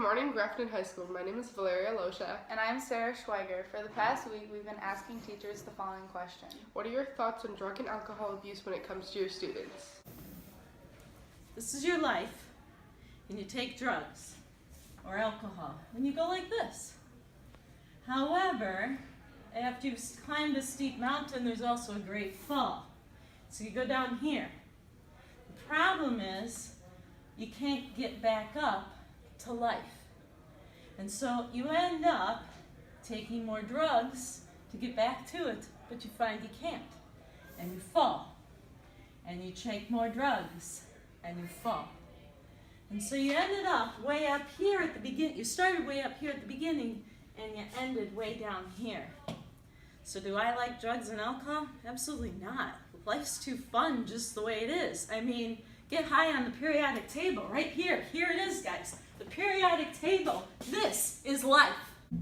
morning, Grafton High School. My name is Valeria Loshak. And I'm Sarah Schweiger. For the past week, we've been asking teachers the following question. What are your thoughts on drug and alcohol abuse when it comes to your students? This is your life, and you take drugs or alcohol, and you go like this. However, after you've climbed a steep mountain, there's also a great fall. So you go down here. The problem is you can't get back up to life. And so you end up taking more drugs to get back to it, but you find you can't. And you fall. And you take more drugs, and you fall. And so you ended up way up here at the beginning. You started way up here at the beginning, and you ended way down here. So do I like drugs and alcohol? Absolutely not. Life's too fun just the way it is. I mean, get high on the periodic table right here. Here it is, guys. The periodic table. This is life.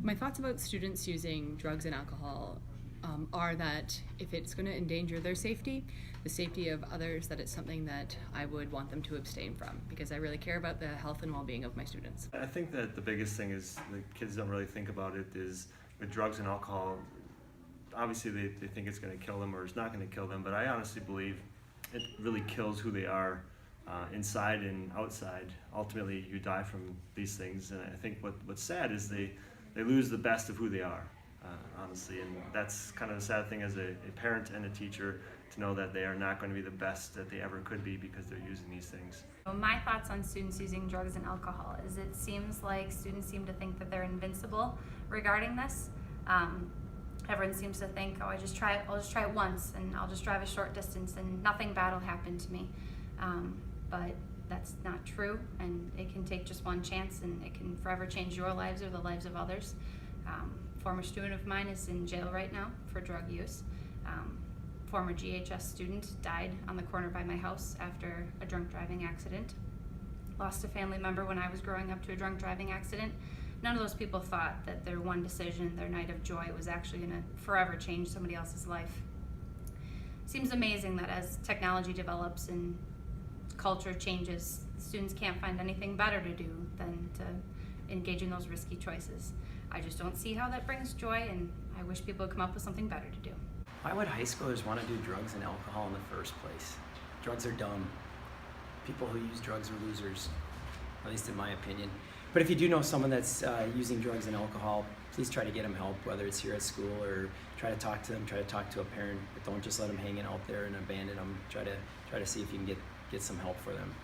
My thoughts about students using drugs and alcohol are that if it's going to endanger their safety, the safety of others, that it's something that I would want them to abstain from, because I really care about the health and well-being of my students. I think that the biggest thing is the kids don't really think about it is with drugs and alcohol, obviously they think it's going to kill them or it's not going to kill them, but I honestly believe it really kills who they are inside and outside. Ultimately, you die from these things, and I think what's sad is they lose the best of who they are, honestly, and that's kind of the sad thing as a parent and a teacher, to know that they are not going to be the best that they ever could be because they're using these things. My thoughts on students using drugs and alcohol is it seems like students seem to think that they're invincible regarding this. Everyone seems to think, oh, I'll just try it once, and I'll just drive a short distance and nothing bad will happen to me. But that's not true, and it can take just one chance, and it can forever change your lives or the lives of others. Former student of mine is in jail right now for drug use. Former GHS student died on the corner by my house after a drunk driving accident. Lost a family member when I was growing up to a drunk driving accident. None of those people thought that their one decision, their night of joy, was actually going to forever change somebody else's life. Seems amazing that as technology develops and culture changes, students can't find anything better to do than to engage in those risky choices. I just don't see how that brings joy, and I wish people would come up with something better to do. Why would high schoolers want to do drugs and alcohol in the first place? Drugs are dumb. People who use drugs are losers, at least in my opinion. But if you do know someone that's using drugs and alcohol, please try to get them help, whether it's here at school or try to talk to them, try to talk to a parent, but don't just let them hanging out there and abandon them. Try to see if you can get some help for them.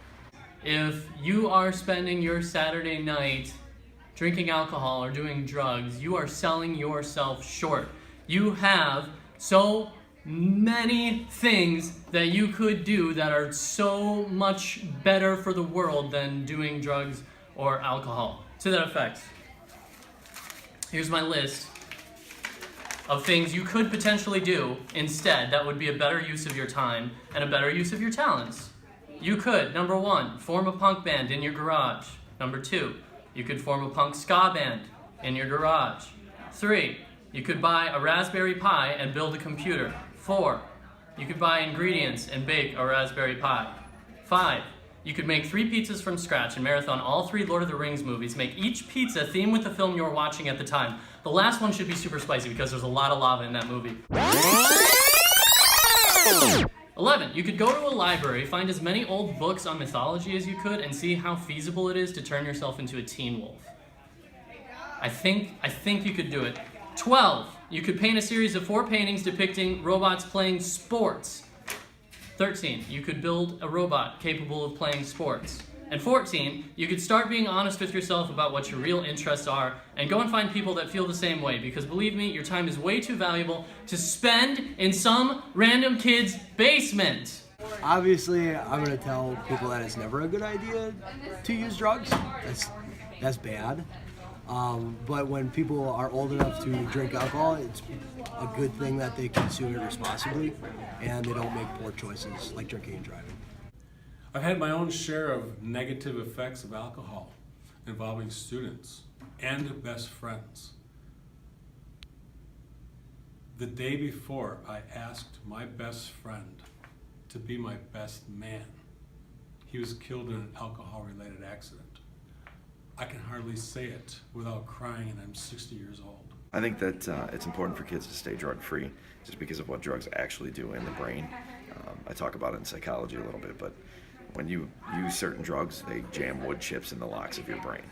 If you are spending your Saturday night drinking alcohol or doing drugs, you are selling yourself short. You have so many things that you could do that are so much better for the world than doing drugs or alcohol. To that effect, here's my list of things you could potentially do instead that would be a better use of your time and a better use of your talents. You could, number 1, form a punk band in your garage. Number 2, you could form a punk ska band in your garage. 3, you could buy a Raspberry Pi and build a computer. 4, you could buy ingredients and bake a Raspberry Pi. 5, you could make 3 pizzas from scratch and marathon all 3 Lord of the Rings movies. Make each pizza theme with the film you're watching at the time. The last one should be super spicy because there's a lot of lava in that movie. 11, you could go to a library, find as many old books on mythology as you could, and see how feasible it is to turn yourself into a teen wolf. I think you could do it. 12, you could paint a series of 4 paintings depicting robots playing sports. 13, you could build a robot capable of playing sports. And 14, you could start being honest with yourself about what your real interests are and go and find people that feel the same way, because believe me, your time is way too valuable to spend in some random kid's basement. Obviously, I'm going to tell people that it's never a good idea to use drugs. That's bad. But when people are old enough to drink alcohol, it's a good thing that they consume it responsibly and they don't make poor choices like drinking and driving. I've had my own share of negative effects of alcohol involving students and best friends. The day before, I asked my best friend to be my best man. He was killed in an alcohol-related accident. I can hardly say it without crying, and I'm 60 years old. I think that it's important for kids to stay drug-free just because of what drugs actually do in the brain. I talk about it in psychology a little bit, but when you use certain drugs, they jam wood chips in the locks of your brain,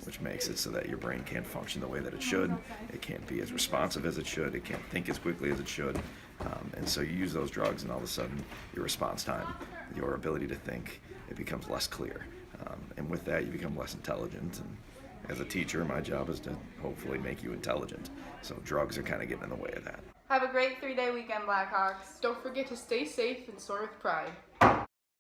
which makes it so that your brain can't function the way that it should. It can't be as responsive as it should. It can't think as quickly as it should. And so you use those drugs, and all of a sudden, your response time, your ability to think, it becomes less clear. And with that, you become less intelligent. And as a teacher, my job is to hopefully make you intelligent. So drugs are kind of getting in the way of that. Have a great 3-day weekend, Blackhawks. Don't forget to stay safe and soar with pride.